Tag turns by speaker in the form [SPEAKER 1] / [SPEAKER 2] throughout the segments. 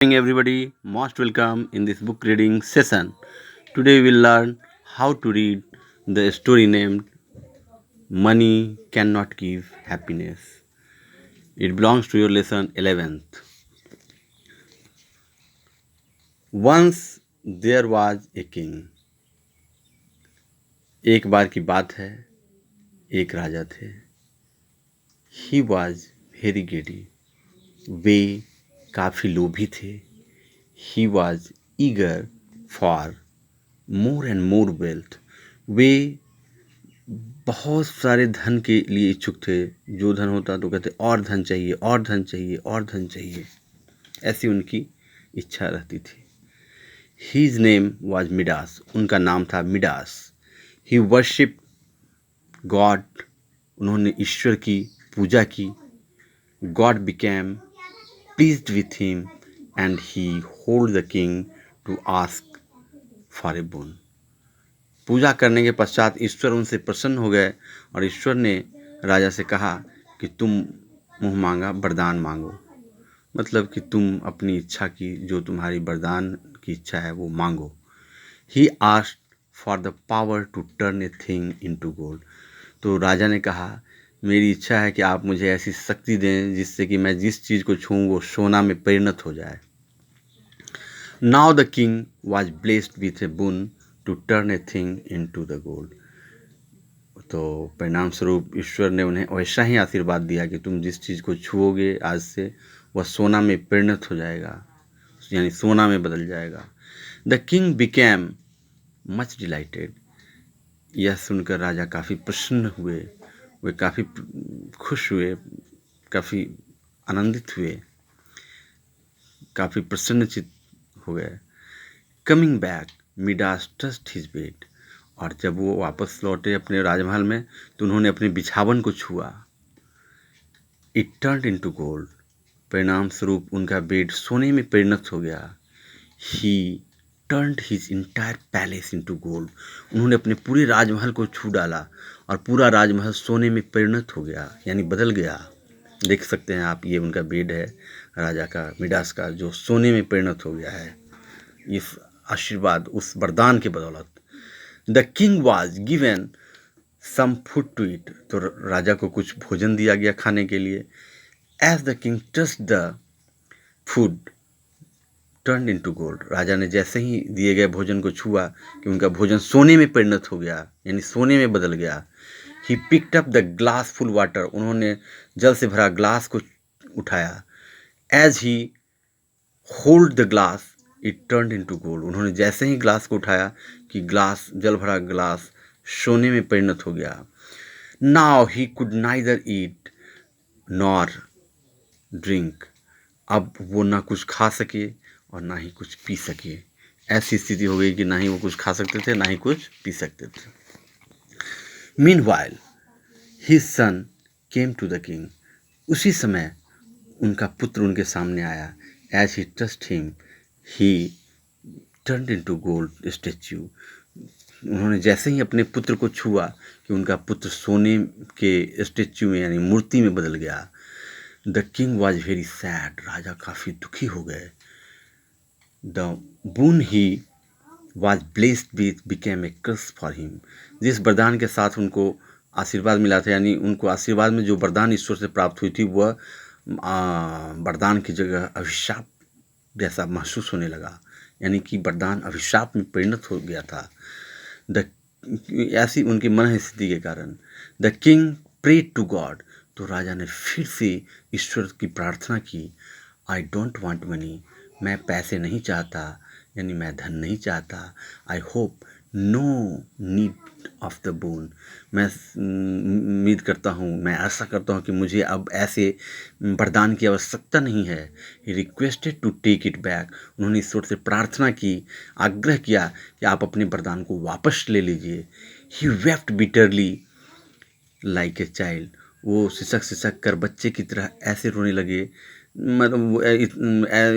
[SPEAKER 1] Morning, everybody. Most welcome in this book reading session. Today we will learn how to read the story named Money Cannot Give Happiness. It belongs to your lesson 11th. Once there was a king. एक बार की बात है, एक राजा थे. He was very greedy. वे काफ़ी लोभी थे. He was eager for more and more wealth. वे बहुत सारे धन के लिए इच्छुक थे. जो धन होता तो कहते और धन चाहिए, और धन चाहिए, और धन चाहिए. ऐसी उनकी इच्छा रहती थी. His name was Midas. उनका नाम था मिडास. He worshipped God. उन्होंने ईश्वर की पूजा की. God became pleased with him and he told the king to ask for a boon. पूजा करने के पश्चात ईश्वर उनसे प्रसन्न हो गए और ईश्वर ने राजा से कहा कि तुम मुँह मांगा वरदान मांगो. मतलब कि तुम अपनी इच्छा की, जो तुम्हारी वरदान की इच्छा है वो मांगो. He asked for the power to turn a thing into gold. तो राजा ने कहा मेरी इच्छा है कि आप मुझे ऐसी शक्ति दें जिससे कि मैं जिस चीज़ को छूऊं वो सोना में परिणत हो जाए. Now the king was blessed with a boon to turn a thing into the gold. तो परिणाम स्वरूप ईश्वर ने उन्हें वैसा ही आशीर्वाद दिया कि तुम जिस चीज़ को छुओगे आज से वह सोना में परिणत हो जाएगा, यानी सोना में बदल जाएगा. The king became much dilated. यह सुनकर राजा काफ़ी प्रसन्न हुए. वे काफ़ी खुश हुए, काफ़ी आनंदित हुए, काफ़ी प्रसन्नचित हो गए. Coming back Midas touched his bed. और जब वो वापस लौटे अपने राजमहल में तो उन्होंने अपने बिछावन को छुआ. It turned into gold. परिणाम स्वरूप उनका बेड सोने में परिणत हो गया. ही turned his entire palace into gold. उन्होंने अपने पूरे राजमहल को छू डाला और पूरा राजमहल सोने में परिणत हो गया, यानी बदल गया. देख सकते हैं आप, ये उनका बेड है राजा का, मिडास का, जो सोने में परिणत हो गया है इस आशीर्वाद, उस वरदान के बदौलत. The king was given some food to it. तो राजा को कुछ भोजन दिया गया खाने के लिए. As the king touched the food turn into gold. राजा ने जैसे ही दिए गए भोजन को छुआ कि उनका भोजन सोने में परिणत हो गया, यानी सोने में बदल गया. He picked up the glass full water. उन्होंने जल से भरा ग्लास को उठाया. As he hold the glass it turn into gold. उन्होंने जैसे ही ग्लास को उठाया कि ग्लास, जल भरा ग्लास सोने में परिणत हो गया. Now he could neither eat nor drink. अब वो ना कुछ खा सके और ना ही कुछ पी सके. ऐसी स्थिति हो गई कि ना ही वो कुछ खा सकते थे, ना ही कुछ पी सकते थे. Meanwhile his son came to the king. उसी समय उनका पुत्र उनके सामने आया. As he touched him he turned into gold statue. उन्होंने जैसे ही अपने पुत्र को छुआ कि उनका पुत्र सोने के स्टैच्यू में, यानी मूर्ति में बदल गया. The king was very sad. राजा काफ़ी दुखी हो गए. द boon he was blessed with became a curse for him. जिस वरदान के साथ उनको आशीर्वाद मिला था, यानी उनको आशीर्वाद में जो वरदान ईश्वर से प्राप्त हुई थी वह वरदान की जगह अभिशाप जैसा महसूस होने लगा, यानी कि वरदान अभिशाप में परिणत हो गया था. द ऐसी उनकी मन स्थिति के कारण. The king prayed to God. तो राजा ने फिर से ईश्वर की प्रार्थना की. I don't want money. मैं पैसे नहीं चाहता, यानी मैं धन नहीं चाहता. I hope no need of the boon. मैं उम्मीद करता हूँ, मैं आशा करता हूँ कि मुझे अब ऐसे वरदान की आवश्यकता नहीं है. He requested to take it back. उन्होंने ईश्वर से प्रार्थना की, आग्रह किया कि आप अपने वरदान को वापस ले लीजिए. He wept bitterly like a child. वो सिसक सिसक कर बच्चे की तरह ऐसे रोने लगे, मतलब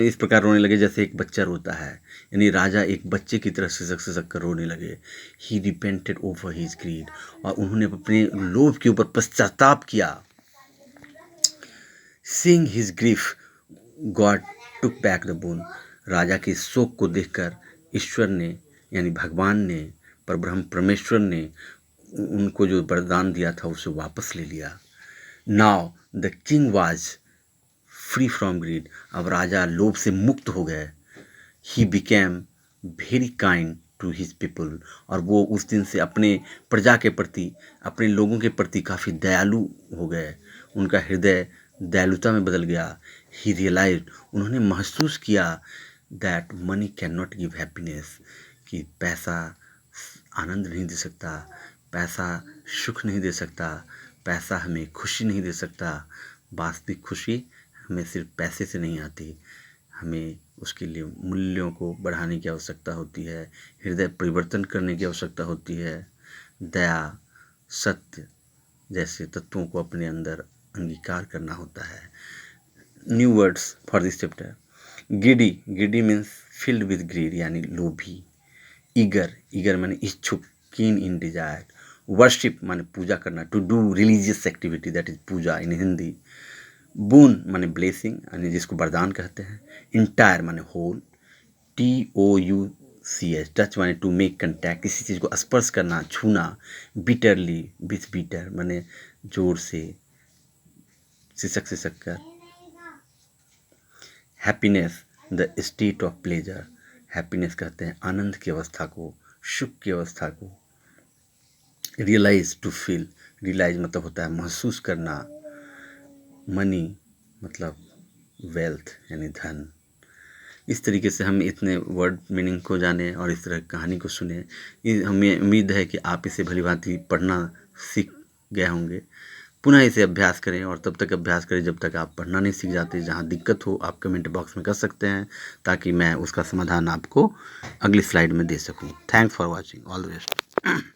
[SPEAKER 1] इस प्रकार रोने लगे जैसे एक बच्चा रोता है, यानी राजा एक बच्चे की तरह सिसक सिसक कर रोने लगे. He repented over his greed. और उन्होंने अपने लोभ के ऊपर पश्चाताप किया. Seeing his grief God took back the boon. राजा के शोक को देखकर ईश्वर ने यानी भगवान ने, परब्रह्म परमेश्वर ने उनको जो वरदान दिया था उसे वापस ले लिया। Now the king was free from greed. अब राजा लोभ से मुक्त हो गए। He became very kind to his people. और वो उस दिन से अपने प्रजा के प्रति, अपने लोगों के प्रति काफ़ी दयालु हो गए। उनका हृदय दयालुता में बदल गया। ही रियलाइज्ड, उन्होंने महसूस किया that money can not give happiness, कि पैसा आनंद नहीं दे सकता, पैसा सुख नहीं दे सकता, पैसा हमें खुशी नहीं दे सकता। वास्तविक खुशी हमें सिर्फ पैसे से नहीं आती, हमें उसके लिए मूल्यों को बढ़ाने की आवश्यकता होती है, हृदय परिवर्तन करने की आवश्यकता होती है, दया, सत्य जैसे तत्वों को अपने अंदर अंगीकार करना होता है। New words for this chapter. Greedy, greedy means filled with greed यानी लोभी। ईगर, ईगर माने इच्छुक, कीन इन डिजायर। वर्शिप माने पूजा करना, to do religious activity, that is puja in Hindi. Boon माने ब्लेसिंग यानी जिसको वरदान कहते हैं। इंटायर माने होल। TOUCH, टच माने टू मेक कंटैक्ट, किसी चीज़ को स्पर्श करना, छूना। बिटरली, विथ बिटर माने जोर से, सिसक कर। Happiness, the state of pleasure, happiness कहते हैं आनंद की अवस्था को, सुख की अवस्था को। रियलाइज, टू फील, रियलाइज मतलब होता है महसूस करना। मनी मतलब वेल्थ यानी धन। इस तरीके से हम इतने वर्ड मीनिंग को जाने और इस तरह कहानी को सुने। हमें उम्मीद है कि आप इसे भलीभांति पढ़ना सीख गए होंगे। पुनः इसे अभ्यास करें और तब तक अभ्यास करें जब तक आप पढ़ना नहीं सीख जाते। जहाँ दिक्कत हो आप कमेंट बॉक्स में कर सकते हैं ताकि मैं उसका समाधान आपको अगली स्लाइड में दे सकूँ। Thanks for watching, all the best.